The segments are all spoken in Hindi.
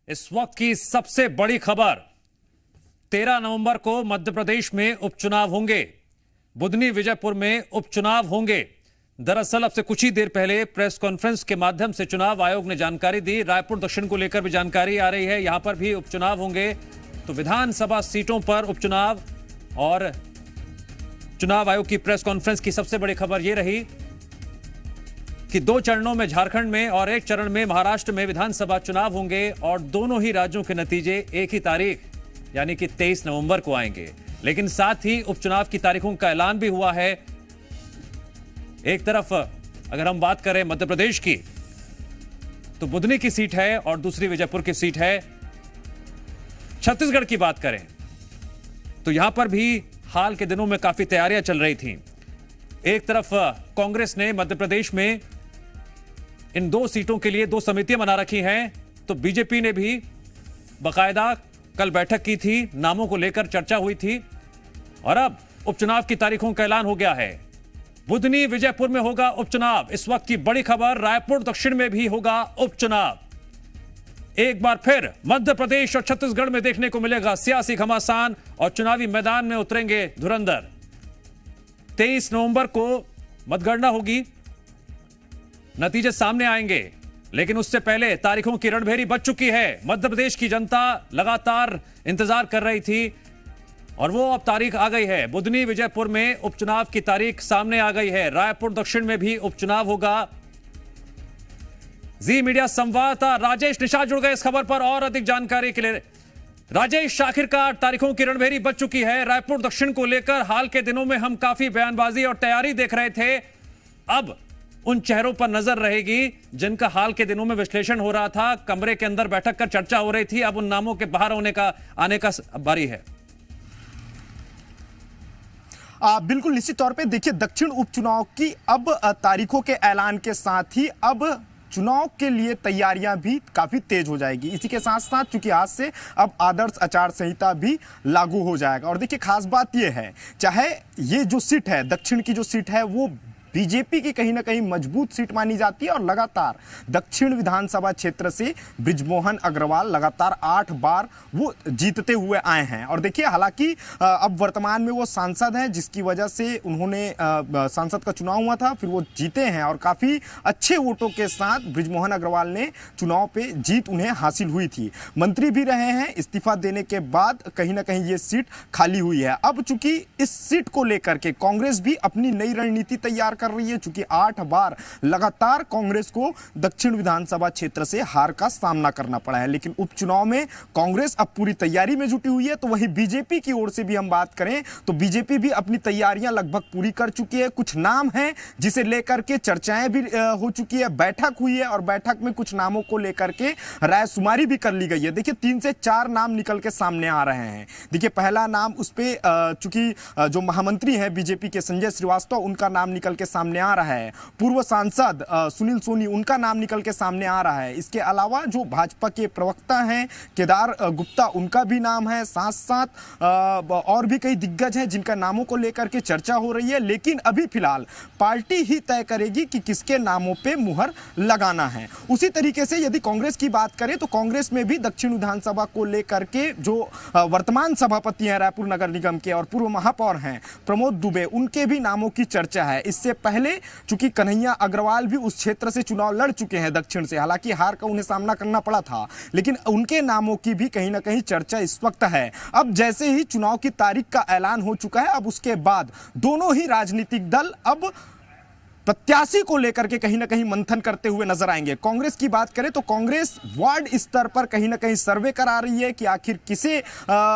इस वक्त की सबसे बड़ी खबर, 13 नवंबर को मध्य प्रदेश में उपचुनाव होंगे। बुधनी विजयपुर में उपचुनाव होंगे। दरअसल अब से कुछ ही देर पहले प्रेस कॉन्फ्रेंस के माध्यम से चुनाव आयोग ने जानकारी दी। रायपुर दक्षिण को लेकर भी जानकारी आ रही है, यहां पर भी उपचुनाव होंगे। तो विधानसभा सीटों पर उपचुनाव और चुनाव आयोग की प्रेस कॉन्फ्रेंस की सबसे बड़ी खबर यह रही कि 2 चरणों में झारखंड में और 1 चरण में महाराष्ट्र में विधानसभा चुनाव होंगे और दोनों ही राज्यों के नतीजे एक ही तारीख यानी कि 23 नवंबर को आएंगे। लेकिन साथ ही उपचुनाव की तारीखों का ऐलान भी हुआ है। एक तरफ अगर हम बात करें मध्य प्रदेश की, तो बुधनी की सीट है और दूसरी विजयपुर की सीट है। छत्तीसगढ़ की बात करें तो यहां पर भी हाल के दिनों में काफी तैयारियां चल रही थीं। एक तरफ कांग्रेस ने मध्य प्रदेश में इन 2 सीटों के लिए 2 समितियां बना रखी हैं, तो बीजेपी ने भी बाकायदा कल बैठक की थी, नामों को लेकर चर्चा हुई थी और अब उपचुनाव की तारीखों का ऐलान हो गया है। बुधनी विजयपुर में होगा उपचुनाव। इस वक्त की बड़ी खबर, रायपुर दक्षिण में भी होगा उपचुनाव। एक बार फिर मध्य प्रदेश और छत्तीसगढ़ में देखने को मिलेगा सियासी घमासान और चुनावी मैदान में उतरेंगे धुरंधर। 23 नवंबर को मतगणना होगी, नतीजे सामने आएंगे, लेकिन उससे पहले तारीखों की रणभेरी बज चुकी है। मध्य प्रदेश की जनता लगातार इंतजार कर रही थी और वो अब तारीख आ गई है। बुधनी विजयपुर में उपचुनाव की तारीख सामने आ गई है। रायपुर दक्षिण में भी उपचुनाव होगा। जी मीडिया संवाददाता राजेश निषाद जुड़ गए इस खबर पर और अधिक जानकारी के लिए। राजेश, आखिरकार तारीखों की रणभेरी बज चुकी है। रायपुर दक्षिण को लेकर हाल के दिनों में हम काफी बयानबाजी और तैयारी देख रहे थे। अब उन चेहरों पर नजर रहेगी जिनका हाल के दिनों में विश्लेषण हो रहा था, कमरे के अंदर बैठक कर चर्चा हो रही थी। अब उन नामों के बाहर आने का बारी है। बिल्कुल निश्चित तौर पे देखिए, दक्षिण उपचुनाव की अब तारीखों के ऐलान के साथ ही अब चुनाव के लिए तैयारियां भी काफी तेज हो जाएगी। इसी के साथ साथ चूंकि आज से अब आदर्श आचार संहिता भी लागू हो जाएगा। और देखिए, खास बात यह है, चाहे ये जो सीट है, दक्षिण की जो सीट है, वो बीजेपी की कहीं ना कहीं मजबूत सीट मानी जाती है और लगातार दक्षिण विधानसभा क्षेत्र से बृजमोहन अग्रवाल लगातार 8 बार वो जीतते हुए आए हैं। और देखिए, हालांकि अब वर्तमान में वो सांसद हैं, जिसकी वजह से उन्होंने सांसद का चुनाव हुआ था, फिर वो जीते हैं और काफी अच्छे वोटों के साथ बृजमोहन अग्रवाल ने चुनाव पे जीत उन्हें हासिल हुई थी। मंत्री भी रहे हैं। इस्तीफा देने के बाद कहीं ना कहीं ये सीट खाली हुई है। अब चूंकि इस सीट को लेकर के कांग्रेस भी अपनी नई रणनीति तैयार कर रही है, चूंकि 8 बार लगातार कांग्रेस को दक्षिण विधानसभा क्षेत्र से हार का सामना करना पड़ा है। लेकिन उपचुनाव में कांग्रेस अब पूरी तैयारी में जुटी हुई है। तो वहीं बीजेपी की ओर से भी हम बात करें तो बीजेपी भी अपनी तैयारियां लगभग पूरी कर चुकी है। कुछ नाम हैं जिसे लेकर के चर्चाएं भी हो चुकी है, बैठक हुई है और बैठक में कुछ नामों को लेकर के रायशुमारी भी कर ली गई है। देखिए, 3 से 4 नाम निकल के सामने आ रहे हैं। देखिए, पहला नाम उस पे चूंकि जो महामंत्री हैं बीजेपी के संजय श्रीवास्तव, उनका नाम निकल के सामने आ रहा है। पूर्व सांसद सुनील सोनी, उनका नाम निकल के सामने आ रहा है। इसके अलावा जो भाजपा के प्रवक्ता हैं केदार गुप्ता, उनका भी नाम है। साथ साथ और भी कई दिग्गज हैं जिनका नामों को लेकर के चर्चा हो रही है। लेकिन अभी फिलहाल पार्टी ही तय करेगी कि किसके नामों पे मुहर लगाना है। उसी तरीके से यदि कांग्रेस की बात करें तो कांग्रेस में भी दक्षिण विधानसभा को लेकर के जो वर्तमान सभापति हैं रायपुर नगर निगम के और पूर्व महापौर हैं प्रमोद दुबे, उनके भी नामों की चर्चा है। इससे पहले चूंकि कन्हैया अग्रवाल भी उस क्षेत्र से चुनाव लड़ चुके हैं दक्षिण से, हालांकि हार का उन्हें सामना करना पड़ा था, लेकिन उनके नामों की भी कहीं ना कहीं चर्चा इस वक्त है। अब जैसे ही चुनाव की तारीख का ऐलान हो चुका है, अब उसके बाद दोनों ही राजनीतिक दल अब प्रत्याशी को लेकर के कहीं ना कहीं मंथन करते हुए नजर आएंगे। कांग्रेस की बात करें तो कांग्रेस वार्ड स्तर पर कहीं ना कहीं सर्वे करा रही है कि आखिर किसे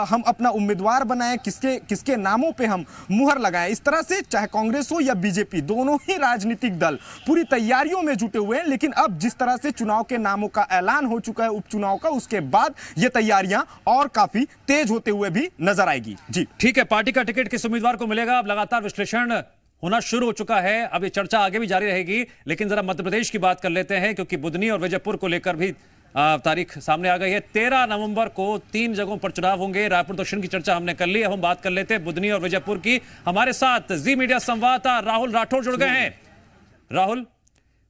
हम अपना उम्मीदवार बनाएं, किसके नामों पे हम मुहर लगाएं। इस तरह से चाहे कांग्रेस हो या बीजेपी, दोनों ही राजनीतिक दल पूरी तैयारियों में जुटे हुए हैं। लेकिन अब जिस तरह से चुनाव के नामों का ऐलान हो चुका है उपचुनाव का, उसके बाद ये तैयारियां और काफी तेज होते हुए भी नजर आएगी। जी ठीक है, पार्टी का टिकट किस उम्मीदवार को मिलेगा, अब लगातार विश्लेषण होना शुरू हो चुका है। अब ये चर्चा आगे भी जारी रहेगी, लेकिन जरा मध्य प्रदेश की बात कर लेते हैं, क्योंकि बुधनी और विजयपुर को लेकर भी तारीख सामने आ गई है। 13 नवंबर को 3 जगहों पर चुनाव होंगे। रायपुर दक्षिण की चर्चा हमने कर ली, अब हम बात कर लेते हैं बुधनी और विजयपुर की। हमारे साथ जी मीडिया संवाददाता राहुल राठौर जुड़ गए हैं। राहुल,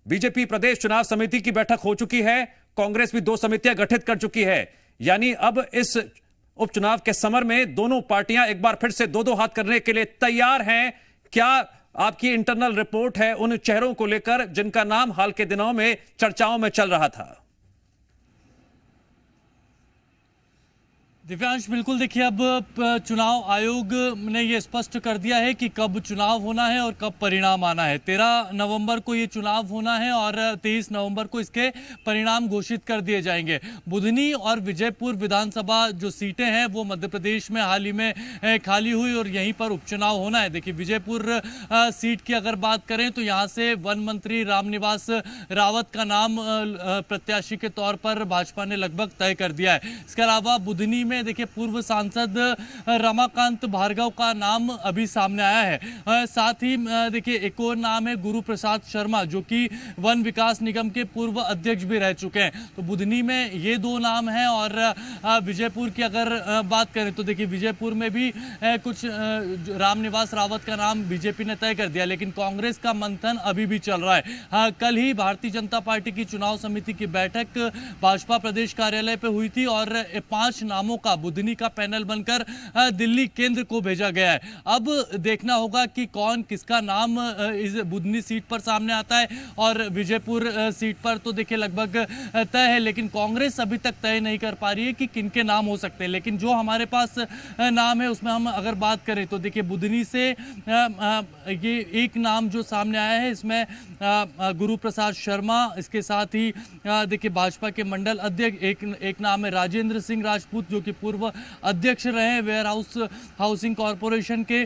बीजेपी प्रदेश चुनाव समिति की बैठक हो चुकी है, कांग्रेस भी 2 समितियां गठित कर चुकी है। यानी अब इस उपचुनाव के समर में दोनों पार्टियां एक बार फिर से 2-2 हाथ करने के लिए तैयार हैं। क्या आपकी इंटरनल रिपोर्ट है उन चेहरों को लेकर जिनका नाम हाल के दिनों में चर्चाओं में चल रहा था? दिव्यांश, बिल्कुल देखिए, अब चुनाव आयोग ने ये स्पष्ट कर दिया है कि कब चुनाव होना है और कब परिणाम आना है। 13 नवंबर को ये चुनाव होना है और 23 नवंबर को इसके परिणाम घोषित कर दिए जाएंगे। बुधनी और विजयपुर विधानसभा जो सीटें हैं वो मध्य प्रदेश में हाल ही में खाली हुई और यहीं पर उपचुनाव होना है। देखिए, विजयपुर सीट की अगर बात करें तो यहाँ से वन मंत्री रामनिवास रावत का नाम प्रत्याशी के तौर पर भाजपा ने लगभग तय कर दिया है। इसके अलावा बुधनी में देखिए पूर्व सांसद रमाकांत भार्गव का नाम अभी सामने आया है। साथ ही देखिए एक और नाम है गुरु प्रसाद शर्मा, जो कि वन विकास निगम के पूर्व अध्यक्ष भी रह चुके हैं। तो बुधनी में ये 2 नाम हैं और विजयपुर की अगर बात करें तो देखिए विजयपुर में भी कुछ रामनिवास रावत का नाम बीजेपी ने तय कर दिया, लेकिन कांग्रेस का मंथन अभी भी चल रहा है। कल ही भारतीय जनता पार्टी की चुनाव समिति की बैठक भाजपा प्रदेश कार्यालय पे हुई थी और 5 नामों का बुधनी का पैनल बनकर दिल्ली केंद्र को भेजा गया है। अब देखना होगा कि कौन किसका नाम इस बुधनी सीट पर सामने आता है और विजयपुर सीट पर तो देखिए लगभग तय है, लेकिन कांग्रेस अभी तक तय नहीं कर पा रही है कि किनके नाम हो सकते हैं। लेकिन जो हमारे पास नाम है उसमें हम अगर बात करें तो देखिए बुधनी से ये एक नाम जो सामने आया है, इसमें गुरु प्रसाद शर्मा, इसके साथ ही देखिए भाजपा के मंडल अध्यक्ष एक नाम है राजेंद्र सिंह राजपूत, जो कि पूर्व अध्यक्ष रहे हैं वेयर हाउसिंग कॉरपोरेशन के।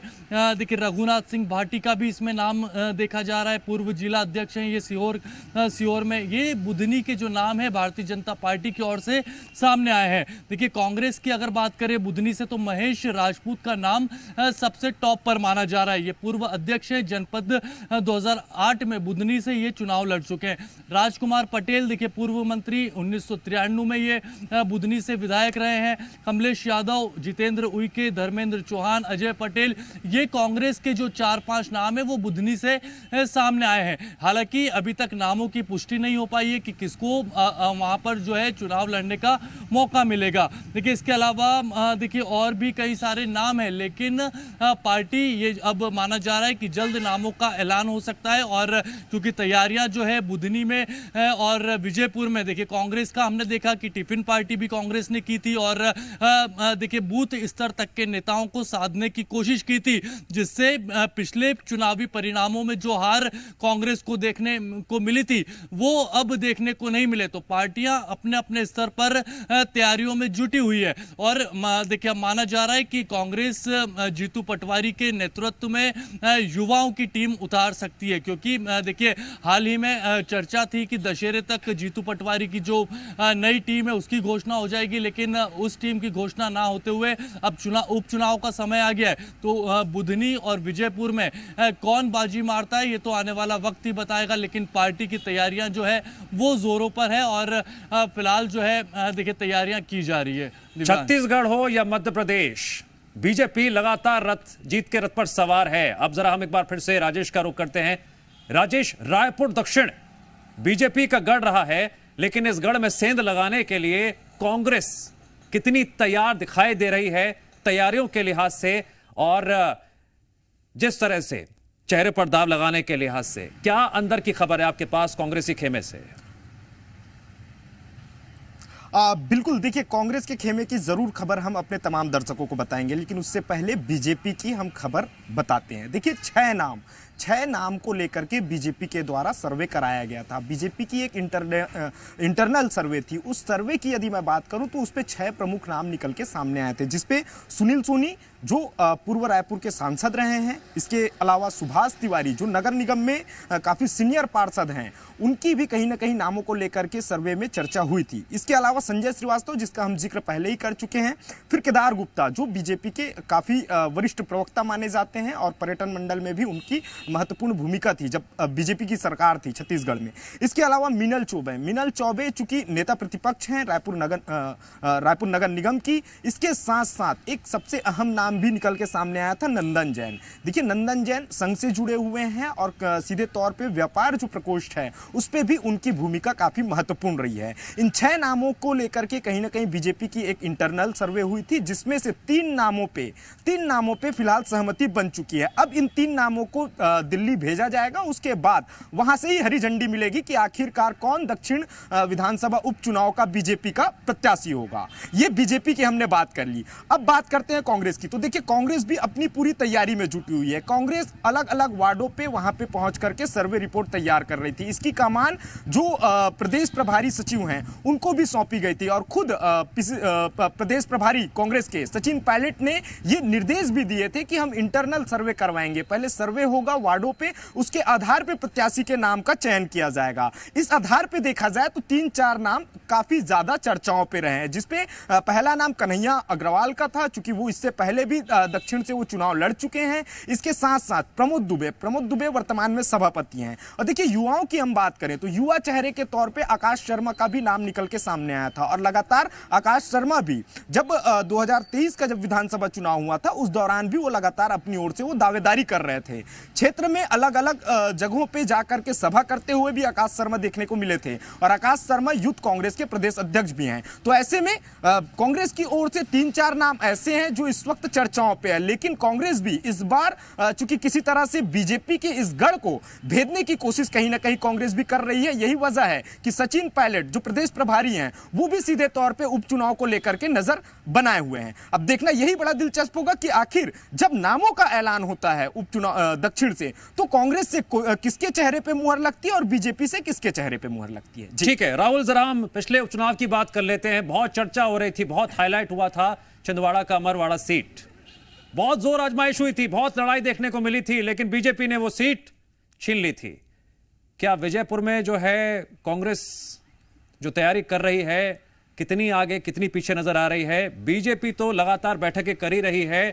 देखिए रघुनाथ सिंह भाटी का भी इसमें नाम देखा जा रहा है, पूर्व जिला अध्यक्ष हैं ये सीहोर में। ये बुधनी के जो नाम है भारतीय जनता पार्टी की ओर से सामने आए हैं। देखिए कांग्रेस की अगर बात करें बुधनी से तो महेश राजपूत का नाम सबसे टॉप पर माना जा रहा है। ये पूर्व अध्यक्ष है, जनपद 2008 में बुधनी से ये चुनाव लड़ चुके हैं। राजकुमार पटेल देखिए पूर्व मंत्री, 1993 में ये बुधनी से विधायक रहे हैं। कमलेश यादव, जितेंद्र उइके, धर्मेंद्र चौहान, अजय पटेल, ये कांग्रेस के जो 4-5 नाम है वो बुधनी से सामने आए हैं। हालांकि अभी तक नामों की पुष्टि नहीं हो पाई है कि किसको वहां पर जो है चुनाव लड़ने का मौका मिलेगा। देखिए इसके अलावा देखिए और भी कई सारे नाम हैं, लेकिन पार्टी ये अब माना जा रहा है कि जल्द नामों का ऐलान हो सकता है। और क्योंकि तैयारियां जो है बुधनी में और विजयपुर में देखिए कांग्रेस का हमने देखा कि टिफिन पार्टी भी कांग्रेस ने की थी और देखिए बूथ स्तर तक के नेताओं को साधने की कोशिश की थी, जिससे पिछले चुनावी परिणामों में जो हार कांग्रेस को देखने को मिली थी वो अब देखने को नहीं मिले। तो पार्टियां अपने अपने स्तर पर तैयारियों में जुटी हुई है और देखिए माना जा रहा है कि कांग्रेस जीतू पटवारी के नेतृत्व में युवाओं की टीम उतार सकती है, क्योंकि देखिए हाल ही में चर्चा थी कि दशहरे तक जीतू पटवारी की जो नई टीम है उसकी घोषणा हो जाएगी, लेकिन उस टीम की घोषणा ना होते हुए अब उपचुनाव का समय आ गया है। तो बुधनी और विजयपुर में कौन बाजी मारता है ये तो आने वाला वक्त ही बताएगा, लेकिन पार्टी की तैयारियां जो है वो जोरों पर है और फिलहाल जो है देखिए तैयारियां की जा रही है। छत्तीसगढ़ हो या मध्य प्रदेश, बीजेपी लगातार जीत के रथ पर सवार है। अब जरा हम एक बार फिर से राजेश का रुख करते हैं। राजेश, रायपुर दक्षिण बीजेपी का गढ़ रहा है, लेकिन इस गढ़ में सेंध लगाने के लिए कांग्रेस कितनी तैयार दिखाई दे रही है तैयारियों के लिहाज से और जिस तरह से चेहरे पर दाव लगाने के लिहाज से? क्या अंदर की खबर है आपके पास कांग्रेसी खेमे से? बिल्कुल, देखिए कांग्रेस के खेमे की जरूर खबर हम अपने तमाम दर्शकों को बताएंगे, लेकिन उससे पहले बीजेपी की हम खबर बताते हैं। देखिए 6 नाम को लेकर के बीजेपी के द्वारा सर्वे कराया गया था। बीजेपी की एक इंटरनल सर्वे थी। उस सर्वे की यदि मैं बात करूं तो उस पे 6 प्रमुख नाम निकल के सामने आए थे, जिसपे सुनील सोनी जो पूर्व रायपुर के सांसद रहे हैं, इसके अलावा सुभाष तिवारी जो नगर निगम में काफी सीनियर पार्षद हैं, उनकी भी कहीं ना कहीं नामों को लेकर के सर्वे में चर्चा हुई थी। इसके अलावा संजय श्रीवास्तव, जिसका हम जिक्र पहले ही कर चुके हैं, फिर केदार गुप्ता जो बीजेपी के काफी वरिष्ठ प्रवक्ता माने जाते हैं और पर्यटन मंडल में भी उनकी महत्वपूर्ण भूमिका थी जब बीजेपी की सरकार थी छत्तीसगढ़ में। इसके अलावा मीनल चौबे चूंकि नेता प्रतिपक्ष हैं रायपुर नगर निगम की। इसके साथ साथ एक सबसे अहम नाम भी निकल के सामने आया था, नंदन जैन। देखिए नंदन जैन संघ से जुड़े हुए हैं और सीधे तौर पे व्यापार जो प्रकोष्ठ है उस पे भी उनकी भूमिका काफी महत्वपूर्ण रही है। इन 6 नामों को लेकर के कहीं ना कहीं बीजेपी की एक इंटरनल सर्वे हुई थी, जिसमें से 3 नामों पे फिलहाल सहमति बन चुकी है। अब इन 3 नामों को दिल्ली भेजा जाएगा, उसके बाद वहां से ही हरी झंडी मिलेगी कि आखिरकार कौन दक्षिण विधानसभा उपचुनाव का बीजेपी का प्रत्याशी होगा। ये बीजेपी की हमने बात कर ली। अब बात करते हैं कांग्रेस की। तो देखिए कांग्रेस भी अपनी पूरी तैयारी में जुटी हुई है। कांग्रेस अलग अलग वार्डों पे वहां पे पहुंच करके सर्वे रिपोर्ट तैयार कर रही थी। इसकी कमान जो प्रदेश प्रभारी सचिव हैं उनको भी सौंपी गई थी और खुद प्रदेश प्रभारी कांग्रेस के सचिन पायलट ने ये निर्देश भी दिए थे कि हम इंटरनल सर्वे करवाएंगे। पहले सर्वे होगा वार्डों पे, उसके आधार पे प्रत्याशी के नाम का चयन किया जाएगा। इस आधार पे देखा जाए तो 3-4 नाम काफी ज्यादा चर्चाओं पे रहे हैं, जिसपे पहला नाम कन्हैया अग्रवाल का था, चूंकि वो इससे पहले भी दक्षिण से वो चुनाव लड़ चुके हैं। इसके साथ साथ प्रमोद दुबे वर्तमान में सभापति हैं। और देखिए युवाओं की हम बात करें तो युवा चेहरे के तौर पे आकाश शर्मा का भी नाम निकल के सामने आया था और लगातार आकाश शर्मा भी जब 2023 का जब विधानसभा चुनाव हुआ था उस दौरान भी वो लगातार अपनी ओर से वो दावेदारी कर रहे थे। क्षेत्र में अलग अलग जगहों पे जाकर के सभा करते हुए भी आकाश शर्मा देखने को मिले थे और आकाश शर्मा यूथ कांग्रेस के प्रदेश अध्यक्ष भी हैं। तो ऐसे में कांग्रेस की ओर से 3-4 नाम ऐसे हैं जो इस वक्त चर्चाओं पे है, लेकिन कांग्रेस भी इस बार चूंकि किसी तरह से बीजेपी के इस गढ़ को भेदने की कोशिश कहीं ना कहीं कांग्रेस भी कर रही है। यही वजह है कि सचिन पायलट जो प्रदेश प्रभारी हैं वो भी सीधे तौर पे उपचुनाव को लेकर के नजर बनाए हुए हैं। अब देखना यही बड़ा दिलचस्प होगा कि आखिर जब नामों का ऐलान होता है उपचुनाव दक्षिण से तो कांग्रेस से किसके चेहरे पे मुहर लगती है और बीजेपी से किसके चेहरे पे मुहर लगती है। ठीक है राहुल, जरा हम पिछले उपचुनाव की बात कर लेते हैं। बहुत चर्चा हो रही थी, बहुत हाईलाइट हुआ था छिंदवाड़ा का अमरवाड़ा सीट। बहुत जोर आजमाइश हुई थी, बहुत लड़ाई देखने को मिली थी, लेकिन बीजेपी ने वो सीट छीन ली थी। क्या विजयपुर में जो है कांग्रेस जो तैयारी कर रही है कितनी आगे कितनी पीछे नजर आ रही है? बीजेपी तो लगातार बैठकें कर ही रही है,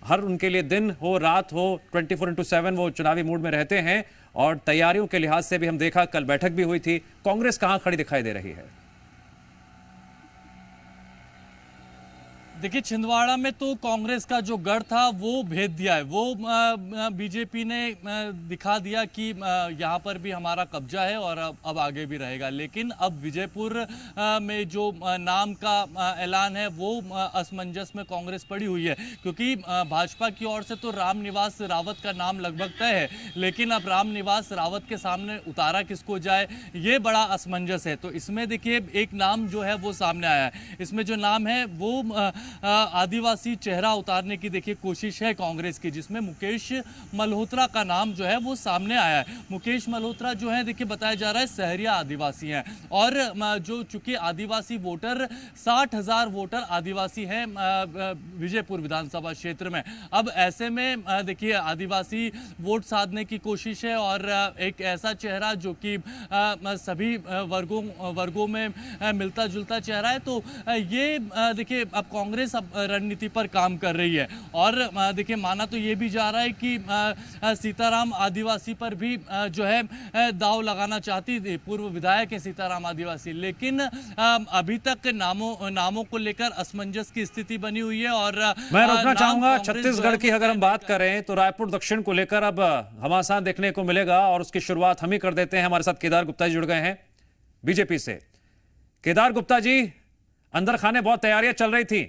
हर उनके लिए दिन हो रात हो 24/7 वो चुनावी मूड में रहते हैं और तैयारियों के लिहाज से भी हम देखा, कल बैठक भी हुई थी। कांग्रेस कहां खड़ी दिखाई दे रही है? देखिए छिंदवाड़ा में तो कांग्रेस का जो गढ़ था वो भेद दिया है। वो बीजेपी ने दिखा दिया कि यहाँ पर भी हमारा कब्जा है और अब आगे भी रहेगा। लेकिन अब विजयपुर में जो नाम का ऐलान है वो असमंजस में कांग्रेस पड़ी हुई है, क्योंकि भाजपा की ओर से तो रामनिवास रावत का नाम लगभग तय है, लेकिन अब रामनिवास रावत के सामने उतारा किसको जाए ये बड़ा असमंजस है। तो इसमें देखिए एक नाम जो है वो सामने आया है। इसमें जो नाम है वो आदिवासी चेहरा उतारने की देखिए कोशिश है कांग्रेस की, जिसमें मुकेश मल्होत्रा का नाम जो है वो सामने आया है। मुकेश मल्होत्रा जो है देखिए बताया जा रहा है सहरिया आदिवासी हैं और जो चूंकि आदिवासी वोटर 60,000 वोटर आदिवासी हैं विजयपुर विधानसभा क्षेत्र में। अब ऐसे में देखिए आदिवासी वोट साधने की कोशिश है और एक ऐसा चेहरा जो कि सभी वर्गों में मिलता जुलता चेहरा है। तो ये देखिए अब कांग्रेस अब रणनीति पर काम कर रही है और देखिए माना तो ये भी जा रहा है कि सीताराम आदिवासी पर भी जो है दाव लगाना चाहती थी, पूर्व विधायक है सीताराम आदिवासी, लेकिन अभी तक नामों को लेकर असमंजस की स्थिति बनी हुई है। और मैं रोकना चाहूंगा, छत्तीसगढ़ की अगर हम बात करें तो रायपुर दक्षिण को लेकर अब घमासान देखने को मिलेगा और उसकी शुरुआत हम ही कर देते हैं। हमारे साथ केदार गुप्ता जी जुड़ गए हैं बीजेपी से। केदार गुप्ता जी, अंदर खाने बहुत तैयारियां चल रही थी,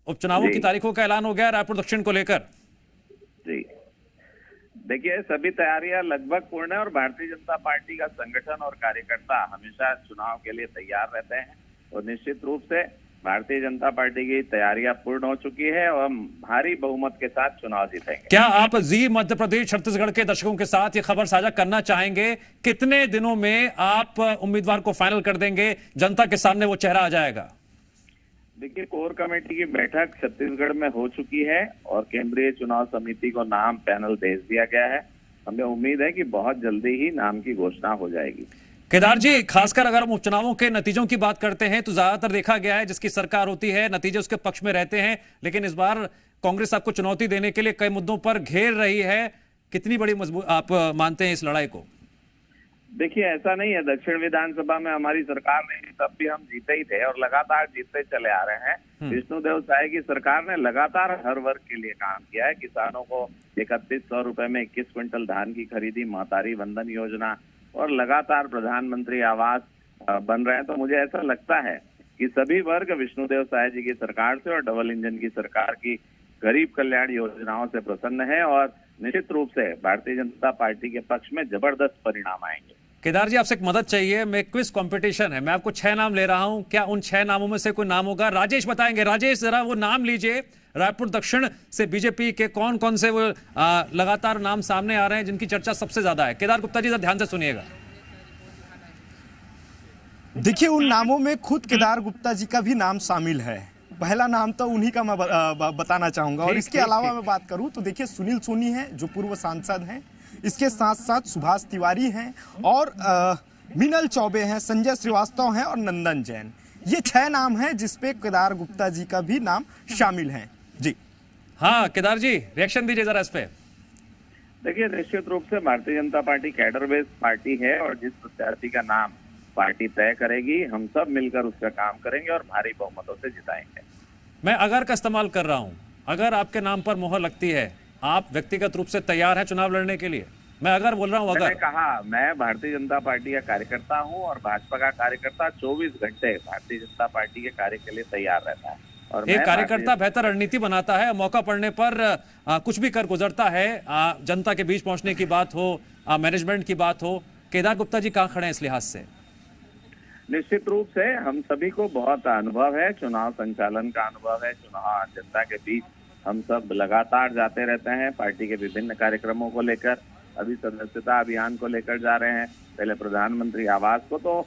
उपचुनावों की तारीखों का ऐलान हो गया रायपुर दक्षिण को लेकर। जी देखिए सभी तैयारियां लगभग पूर्ण है और भारतीय जनता पार्टी का संगठन और कार्यकर्ता हमेशा चुनाव के लिए तैयार रहते हैं और निश्चित रूप से भारतीय जनता पार्टी की तैयारियां पूर्ण हो चुकी है और हम भारी बहुमत के साथ चुनाव जीतेंगे। क्या आप जी मध्य प्रदेश छत्तीसगढ़ के दर्शकों के साथ ये खबर साझा करना चाहेंगे? कितने दिनों में आप उम्मीदवार को फाइनल कर देंगे, जनता के सामने वो चेहरा आ जाएगा? देखिए कोर कमेटी की बैठक छत्तीसगढ़ में हो चुकी है और केंद्रीय चुनाव समिति को नाम पैनल भेज दिया गया है। हमें उम्मीद है कि बहुत जल्दी ही नाम की घोषणा हो जाएगी। केदार जी, खासकर अगर हम उपचुनावों के नतीजों की बात करते हैं तो ज्यादातर देखा गया है जिसकी सरकार होती है नतीजे उसके पक्ष में रहते हैं, लेकिन इस बार कांग्रेस आपको चुनौती देने के लिए कई मुद्दों पर घेर रही है। कितनी बड़ी मजबूत आप मानते हैं इस लड़ाई को? देखिए, ऐसा नहीं है। दक्षिण विधानसभा में हमारी सरकार ने, तब भी हम जीते ही थे और लगातार जीतते चले आ रहे हैं। विष्णुदेव साय की सरकार ने लगातार हर वर्ग के लिए काम किया है। किसानों को 3100 रुपए में 21 क्विंटल धान की खरीदी, महतारी वंदन योजना और लगातार प्रधानमंत्री आवास बन रहे हैं। तो मुझे ऐसा लगता है कि सभी वर्ग विष्णुदेव साय जी की सरकार से और डबल इंजन की सरकार की गरीब कल्याण योजनाओं से प्रसन्न है और निश्चित रूप से भारतीय जनता पार्टी के पक्ष में जबरदस्त परिणाम आएंगे। केदार जी, आपसे एक मदद चाहिए। मैं क्विज कंपटीशन है, मैं आपको 6 नाम ले रहा हूं, क्या उन 6 नामों में से कोई नाम होगा? राजेश बताएंगे। राजेश, जरा वो नाम लीजिए। रायपुर दक्षिण से बीजेपी के कौन कौन से वो लगातार नाम सामने आ रहे हैं जिनकी चर्चा सबसे ज्यादा है? केदार गुप्ता जी, जरा ध्यान से सुनिएगा। देखिए, उन नामों में खुद केदार गुप्ता जी का भी नाम शामिल है। पहला नाम तो उन्हीं का मैं बताना चाहूंगा। और इसके अलावा मैं बात करूं तो देखिए, सुनील सोनी हैं जो पूर्व सांसद हैं, इसके साथ साथ सुभाष तिवारी हैं और मिनल चौबे हैं, संजय श्रीवास्तव हैं और नंदन जैन। ये 6 नाम हैं जिसपे केदार गुप्ता जी का भी नाम शामिल है। जी हाँ केदार जी, रिएक्शन दीजिए जरा इस पे। देखिए, निश्चित रूप से Bharatiya Janata party cadre based party है और जिस प्रत्याशी का नाम पार्टी तय करेगी, हम सब मिलकर उसका काम करेंगे और भारी बहुमतों से जिताएंगे। मैं अगर का इस्तेमाल कर रहा हूं। अगर आपके नाम पर मोहर लगती है, आप व्यक्तिगत रूप से तैयार हैं चुनाव लड़ने के लिए? मैं अगर बोल रहा हूं अगर। मैंने कहा, मैं भारतीय जनता पार्टी का कार्यकर्ता हूं और भाजपा का कार्यकर्ता 24 घंटे भारतीय जनता पार्टी के कार्य के लिए तैयार रहता है। और एक कार्यकर्ता बेहतर रणनीति बनाता है, मौका पड़ने पर कुछ भी कर गुजरता है। जनता के बीच पहुंचने की बात हो, मैनेजमेंट की बात हो। केदार गुप्ता जी कहां खड़े हैं इस लिहाज से? निश्चित रूप से हम सभी को बहुत अनुभव है, चुनाव संचालन का अनुभव है। चुनाव जनता के बीच हम सब लगातार जाते रहते हैं पार्टी के विभिन्न कार्यक्रमों को लेकर। अभी सदस्यता अभियान को लेकर जा रहे हैं, पहले प्रधानमंत्री आवास को। तो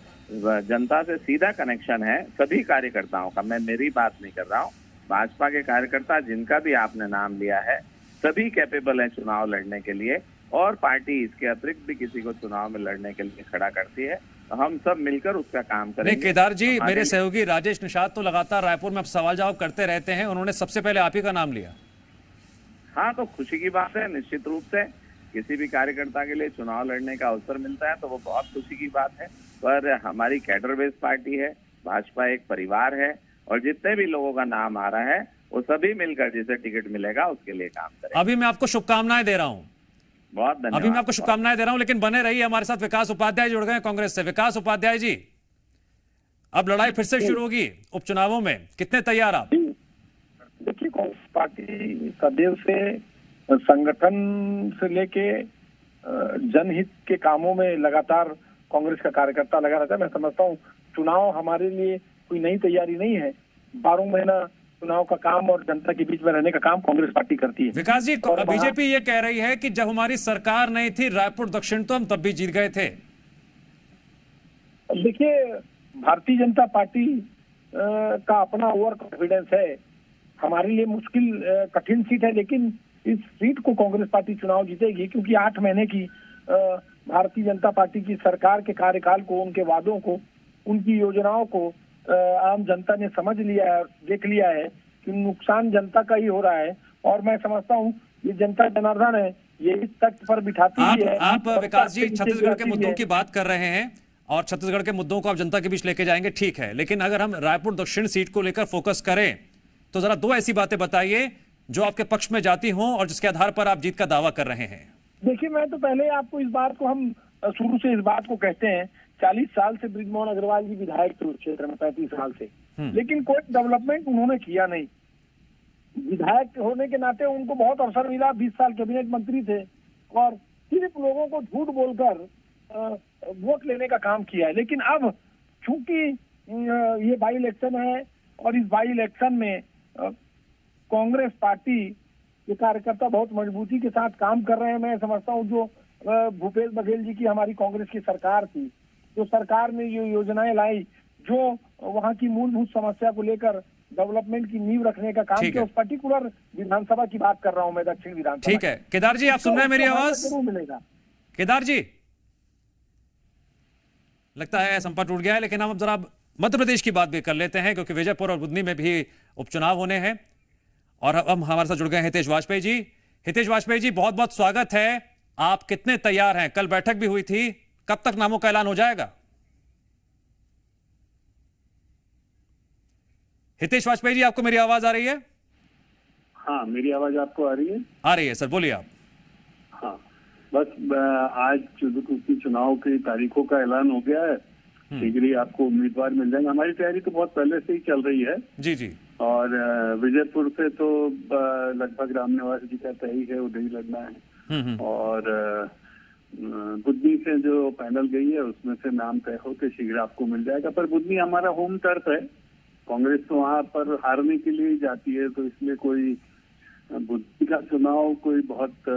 जनता से सीधा कनेक्शन है सभी कार्यकर्ताओं का। मैं मेरी बात नहीं कर रहा हूँ, भाजपा के कार्यकर्ता जिनका भी आपने नाम लिया है सभी कैपेबल हैं चुनाव लड़ने के लिए और पार्टी इसके अतिरिक्त भी किसी को चुनाव में लड़ने के लिए खड़ा करती है। तो हम सब मिलकर उसका काम करेंगे। नहीं केदार जी, मेरे सहयोगी राजेश निषाद तो लगातार रायपुर में अब सवाल जवाब करते रहते हैं, उन्होंने सबसे पहले आप ही का नाम लिया। हाँ, तो खुशी की बात है। निश्चित रूप से किसी भी कार्यकर्ता के लिए चुनाव लड़ने का अवसर मिलता है तो वो बहुत खुशी की बात है। पर हमारी कैडर बेस्ड पार्टी है, भाजपा एक परिवार है और जितने भी लोगों का नाम आ रहा है वो सभी मिलकर जिसे टिकट मिलेगा उसके लिए काम करेंगे। अभी मैं आपको शुभकामनाएं दे रहा हूं। बहुत धन्यवाद। अभी मैं आपको शुभकामनाएं दे रहा हूं, लेकिन बने रहिए हमारे साथ। विकास उपाध्याय जुड़ गए कांग्रेस से। विकास उपाध्याय जी, अब लड़ाई फिर से शुरू होगी उपचुनावों में, कितने तैयार आप? देखिए, कांग्रेस पार्टी सदैव से संगठन से लेके जनहित के कामों में लगातार कांग्रेस का कार्यकर्ता लगा रहता है। मैं समझता हूँ चुनाव हमारे लिए कोई नई तैयारी नहीं है। 12 महीना चुनाव का काम और जनता के बीच में रहने का काम कांग्रेस पार्टी करती है। विकास जी, बीजेपी ये कह रही है कि जब हमारी सरकार नहीं थी रायपुर दक्षिण तो हम तब भी जीत गए थे। देखिए, भारतीय जनता पार्टी का अपना ओवर कॉन्फिडेंस है। हमारे लिए मुश्किल कठिन सीट है, लेकिन इस सीट को कांग्रेस पार्टी चुनाव जीतेगी क्योंकि 8 महीने की भारतीय जनता पार्टी की सरकार के कार्यकाल को, उनके वादों को, उनकी योजनाओं को आम जनता ने समझ लिया है, देख लिया है कि नुकसान जनता का ही हो रहा है। और मैं समझता हूँ ये जनता जनार्दन है, ये इस तख्त पर बिठाती है। आप विकास जी छत्तीसगढ़ के मुद्दों की बात कर रहे हैं और छत्तीसगढ़ के मुद्दों को आप जनता के बीच लेके जाएंगे, ठीक है। लेकिन अगर हम रायपुर दक्षिण सीट को लेकर फोकस करें तो जरा 2 ऐसी बातें बताइए जो आपके पक्ष में जाती हों और जिसके आधार पर आप जीत का दावा कर रहे हैं। देखिए, मैं तो पहले आपको इस बात को, हम शुरू से इस बात को कहते हैं, 40 साल से बृजमोहन अग्रवाल जी विधायक थे उस क्षेत्र में, 35 साल से, लेकिन कोई डेवलपमेंट उन्होंने किया नहीं। विधायक होने के नाते उनको बहुत अवसर मिला, 20 साल कैबिनेट मंत्री थे और सिर्फ लोगों को झूठ बोलकर वोट लेने का काम किया है। लेकिन अब चूंकि ये बाई इलेक्शन है और इस बाई इलेक्शन में कांग्रेस पार्टी के कार्यकर्ता बहुत मजबूती के साथ काम कर रहे हैं। मैं समझता हूँ जो भूपेश बघेल जी की हमारी कांग्रेस की सरकार थी, जो सरकार ने ये योजनाएं लाई, जो वहाँ की मूलभूत समस्या को लेकर डेवलपमेंट की नींव रखने का काम किया, उस पर्टिकुलर विधानसभा की बात कर रहा हूँ मैं, दक्षिण विधानसभा। ठीक है केदार जी, आप सुन रहे हैं मेरी आवाज? जरूर मिलेगा। केदार जी, लगता है संपर्क टूट गया है, लेकिन हम अब जरा मध्य प्रदेश की बात भी कर लेते हैं, क्योंकि विजयपुर और बुधनी में भी उपचुनाव होने हैं। और अब हम हमारे साथ जुड़ गए हैं हितेश वाजपेयी जी। हितेश वाजपेयी जी, बहुत बहुत स्वागत है। आप कितने तैयार हैं? कल बैठक भी हुई थी, कब तक नामों का ऐलान हो जाएगा? हितेश वाजपेयी जी, आपको मेरी आवाज आ रही है? हाँ, मेरी आवाज आपको आ रही है? आ रही है सर, बोलिए आप। हाँ, बस आज चुनाव की तारीखों का ऐलान हो गया है। शीघ्र ही आपको उम्मीदवार मिल जाएंगे। हमारी तैयारी तो बहुत पहले से ही चल रही है। जी जी। और विजयपुर से तो लगभग रामनिवास जी का तय ही है, उधर ही लड़ना है। और बुधनी से जो पैनल गई है उसमें से नाम तय होकर शीघ्र आपको मिल जाएगा। पर बुधनी हमारा होम टर्फ है, कांग्रेस तो वहाँ पर हारने के लिए ही जाती है, तो इसलिए कोई बुद्धि का चुनाव कोई बहुत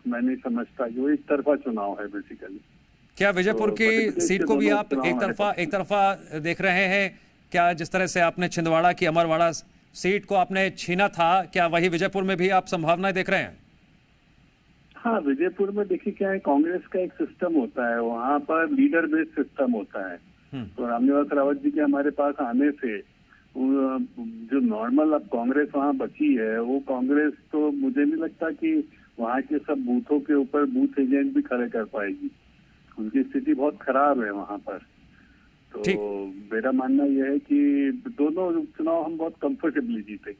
मैं नहीं समझता कि वो एक तरफा चुनाव है बेसिकली। क्या विजयपुर तो की सीट को भी आप एक तरफा देख रहे हैं? क्या जिस तरह से आपने छिंदवाड़ा की अमरवाड़ा सीट को आपने छीना था, क्या वही विजयपुर में भी आप संभावनाएं देख रहे हैं? हाँ, विजयपुर में देखिए क्या है, कांग्रेस का एक सिस्टम होता है, वहाँ पर लीडर बेस्ड सिस्टम होता है। तो रामनिवास रावत जी के हमारे पास आने से जो नॉर्मल अब कांग्रेस वहाँ बची है, वो कांग्रेस तो मुझे नहीं लगता कि वहाँ के सब बूथों के ऊपर बूथ एजेंट भी खड़े कर पाएगी। उनकी स्थिति बहुत खराब है वहाँ पर। तो मेरा मानना यह है कि दोनों चुनाव हम बहुत कंफर्टेबली जीतेंगे।